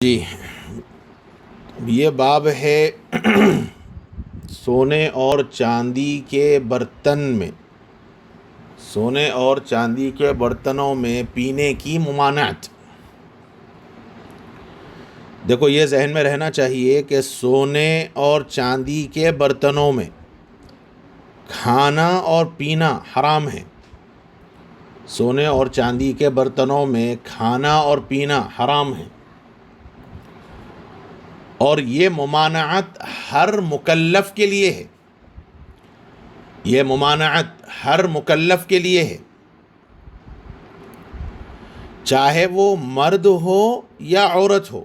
جی، یہ باب ہے سونے اور چاندی کے برتنوں میں پینے کی ممانعت۔ دیکھو، یہ ذہن میں رہنا چاہیے کہ سونے اور چاندی کے برتنوں میں کھانا اور پینا حرام ہے۔ سونے اور چاندی کے برتنوں میں کھانا اور پینا حرام ہے، اور یہ ممانعت ہر مکلف کے لیے ہے۔ یہ ممانعت ہر مکلف کے لیے ہے، چاہے وہ مرد ہو یا عورت ہو،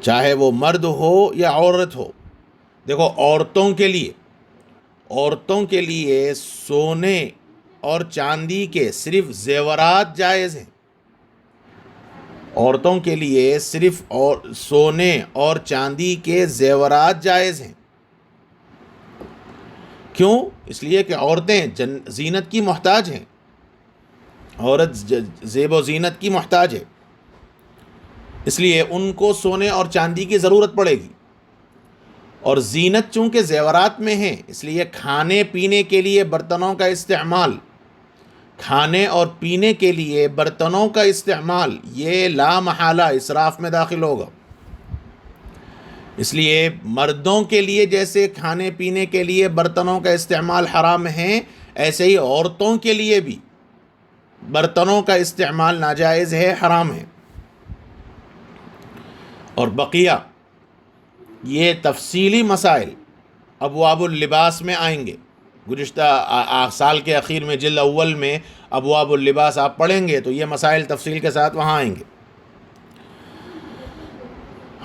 چاہے وہ مرد ہو یا عورت ہو۔ دیکھو، عورتوں کے لیے سونے اور چاندی کے صرف زیورات جائز ہیں۔ عورتوں کے لیے صرف سونے اور چاندی کے زیورات جائز ہیں۔ کیوں؟ اس لیے کہ عورتیں زینت کی محتاج ہیں۔ عورت زیب و زینت کی محتاج ہے، اس لیے ان کو سونے اور چاندی کی ضرورت پڑے گی، اور زینت چونکہ زیورات میں ہے، اس لیے کھانے پینے کے لیے برتنوں کا استعمال، کھانے اور پینے کے لیے برتنوں کا استعمال یہ لا محالہ اسراف میں داخل ہوگا۔ اس لیے مردوں کے لیے جیسے کھانے پینے کے لیے برتنوں کا استعمال حرام ہے، ایسے ہی عورتوں کے لیے بھی برتنوں کا استعمال ناجائز ہے، حرام ہے۔ اور بقیہ یہ تفصیلی مسائل ابواب اللباس میں آئیں گے۔ گزشتہ سال کے اخیر میں جلد اول میں ابواب اللباس آپ پڑھیں گے تو یہ مسائل تفصیل کے ساتھ وہاں آئیں گے۔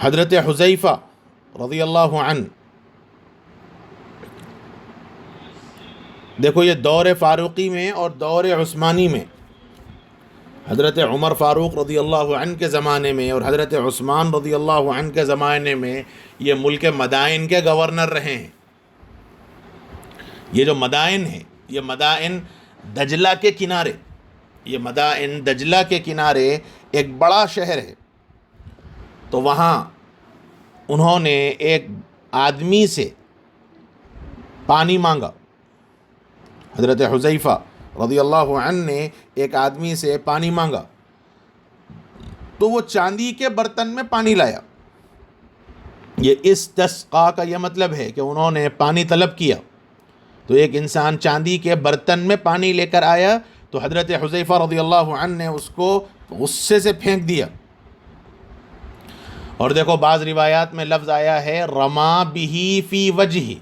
حضرت حذیفہ رضی اللہ عنہ، دیکھو یہ دور فاروقی میں اور دور عثمانی میں، حضرت عمر فاروق رضی اللہ عنہ کے زمانے میں اور حضرت عثمان رضی اللہ عنہ کے زمانے میں یہ ملک مدائن کے گورنر رہے ہیں۔ یہ جو مدائن ہیں، یہ مدائن دجلہ کے کنارے، یہ مدائن دجلہ کے کنارے ایک بڑا شہر ہے۔ تو وہاں انہوں نے ایک آدمی سے پانی مانگا، حضرت حذیفہ رضی اللہ عنہ نے ایک آدمی سے پانی مانگا، تو وہ چاندی کے برتن میں پانی لایا۔ یہ استسقاء کا یہ مطلب ہے کہ انہوں نے پانی طلب کیا، تو ایک انسان چاندی کے برتن میں پانی لے کر آیا تو حضرت حذیفہ رضی اللہ عنہ نے اس کو غصے سے پھینک دیا۔ اور دیکھو، بعض روایات میں لفظ آیا ہے رما بہی فی وجہی،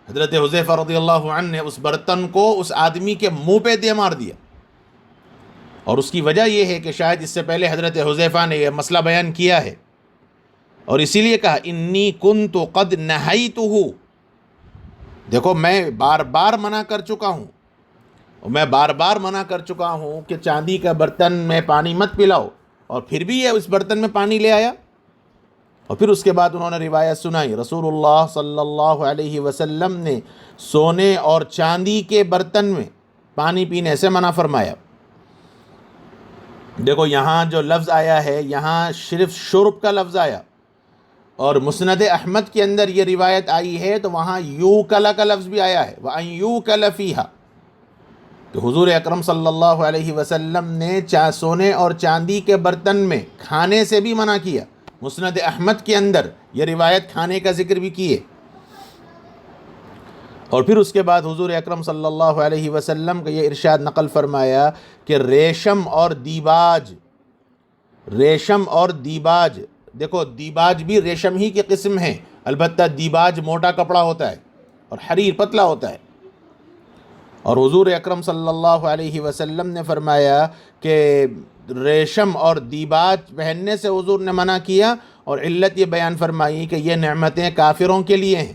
حضرت حذیفہ رضی اللہ عنہ نے اس برتن کو اس آدمی کے منہ پہ دے مار دیا۔ اور اس کی وجہ یہ ہے کہ شاید اس سے پہلے حضرت حذیفہ نے یہ مسئلہ بیان کیا ہے، اور اسی لیے کہا انی کنت قد نہیتہ، دیکھو میں بار بار منع کر چکا ہوں کہ چاندی کا برتن میں پانی مت پلاؤ، اور پھر بھی یہ اس برتن میں پانی لے آیا۔ اور پھر اس کے بعد انہوں نے روایت سنائی، رسول اللہ صلی اللہ علیہ وسلم نے سونے اور چاندی کے برتن میں پانی پینے سے منع فرمایا۔ دیکھو یہاں جو لفظ آیا ہے، یہاں صرف شرب کا لفظ آیا، اور مسند احمد کے اندر یہ روایت آئی ہے تو وہاں یوکل کا لفظ بھی آیا ہے، وَأَن يُوكَلَ فِيهَا، کہ حضور اکرم صلی اللہ علیہ وسلم نے سونے اور چاندی کے برتن میں کھانے سے بھی منع کیا۔ مسند احمد کے اندر یہ روایت کھانے کا ذکر بھی کیے۔ اور پھر اس کے بعد حضور اکرم صلی اللہ علیہ وسلم کا یہ ارشاد نقل فرمایا کہ ریشم اور دیباج، دیکھو دیباج بھی ریشم ہی کی قسم ہے، البتہ دیباج موٹا کپڑا ہوتا ہے اور حریر پتلا ہوتا ہے۔ اور حضور اکرم صلی اللہ علیہ وسلم نے فرمایا کہ ریشم اور دیباج پہننے سے حضور نے منع کیا، اور علت یہ بیان فرمائی کہ یہ نعمتیں کافروں کے لیے ہیں،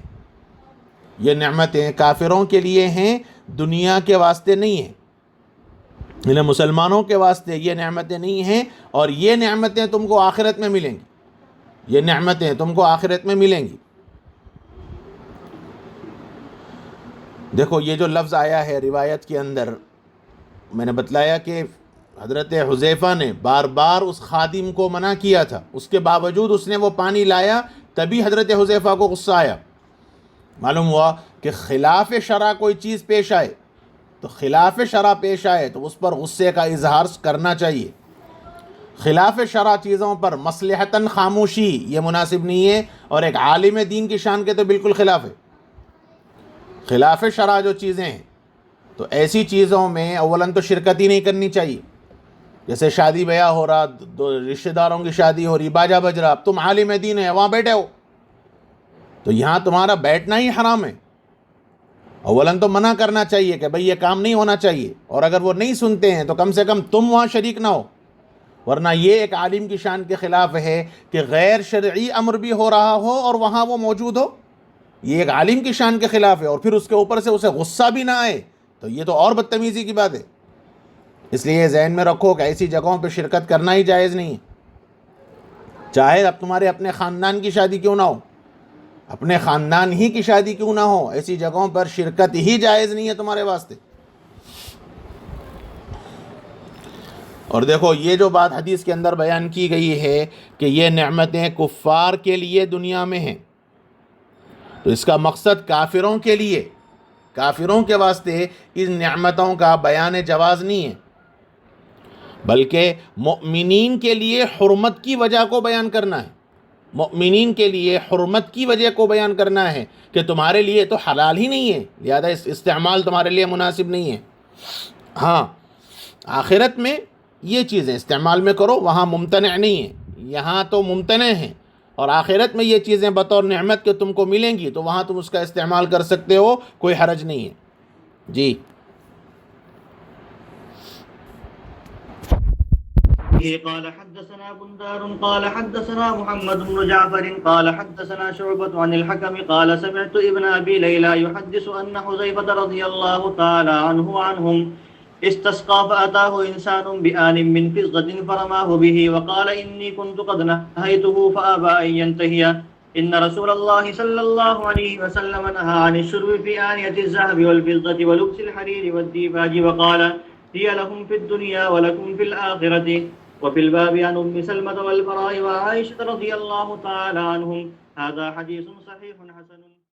یہ نعمتیں کافروں کے لیے ہیں، دنیا کے واسطے نہیں ہیں، یعنی مسلمانوں کے واسطے یہ نعمتیں نہیں ہیں، اور یہ نعمتیں تم کو آخرت میں ملیں گی، یہ نعمتیں تم کو آخرت میں ملیں گی۔ دیکھو یہ جو لفظ آیا ہے روایت کے اندر، میں نے بتلایا کہ حضرت حذیفہ نے بار بار اس خادم کو منع کیا تھا، اس کے باوجود اس نے وہ پانی لایا، تبھی حضرت حذیفہ کو غصہ آیا۔ معلوم ہوا کہ خلاف شرع کوئی چیز پیش آئے تو خلاف شرع پیش آئے تو اس پر غصے کا اظہار کرنا چاہیے۔ خلاف شرع چیزوں پر مصلحتاً خاموشی یہ مناسب نہیں ہے، اور ایک عالم دین کی شان کے تو بالکل خلاف ہے۔ خلاف شرع جو چیزیں ہیں تو ایسی چیزوں میں اولاً تو شرکت ہی نہیں کرنی چاہیے۔ جیسے شادی بیاہ ہو رہا، رشتہ داروں کی شادی ہو رہی، باجا بج رہا، اب تم عالم دین ہے وہاں بیٹھے ہو تو یہاں تمہارا بیٹھنا ہی حرام ہے۔ اولاً تو منع کرنا چاہیے کہ بھئی یہ کام نہیں ہونا چاہیے، اور اگر وہ نہیں سنتے ہیں تو کم سے کم تم وہاں شریک نہ ہو، ورنہ یہ ایک عالم کی شان کے خلاف ہے کہ غیر شرعی امر بھی ہو رہا ہو اور وہاں وہ موجود ہو۔ یہ ایک عالم کی شان کے خلاف ہے، اور پھر اس کے اوپر سے اسے غصہ بھی نہ آئے تو یہ تو اور بدتمیزی کی بات ہے۔ اس لیے ذہن میں رکھو کہ ایسی جگہوں پہ شرکت کرنا ہی جائز نہیں ہے، چاہے اب تمہارے اپنے خاندان کی شادی کیوں نہ ہو، اپنے خاندان ہی کی شادی کیوں نہ ہو، ایسی جگہوں پر شرکت ہی جائز نہیں ہے تمہارے واسطے۔ اور دیکھو یہ جو بات حدیث کے اندر بیان کی گئی ہے کہ یہ نعمتیں کفار کے لیے دنیا میں ہیں، تو اس کا مقصد کافروں کے لیے، کافروں کے واسطے ان نعمتوں کا بیان جواز نہیں ہے، بلکہ مؤمنین کے لیے حرمت کی وجہ کو بیان کرنا ہے۔ مؤمنین کے لیے حرمت کی وجہ کو بیان کرنا ہے کہ تمہارے لیے تو حلال ہی نہیں ہے، لہذا اس استعمال تمہارے لیے مناسب نہیں ہے۔ ہاں آخرت میں یہ چیزیں استعمال میں کرو، وہاں ممتنع نہیں ہے، یہاں تو ممتنع ہیں، اور آخرت میں یہ چیزیں بطور نعمت کے تم کو ملیں گی تو وہاں تم اس کا استعمال کر سکتے ہو، کوئی حرج نہیں ہے۔ جی قال حدثنا بندار قال حدثنا محمد بن جعفر قال حدثنا شعبة عن الحكم قال سمعت ابن أبي ليلى يحدث أن حذيفة رضي الله تعالى عنهم استسقى فأتاه إنسان بآن من فضة فرماه به وقال إني كنت قد نهيته فأبى أن ينتهي إن رسول الله صلى الله عليه وسلم نهى عن الشرب في آنية الذهب والفضة ولبس الحرير والديباج وقال هي لهم في الدنيا ولكم في الآخرة. وفي الباب عن أم سلمة والبراء وعائشة رضي الله تعالى عنهم. هذا حديث صحيح حسن.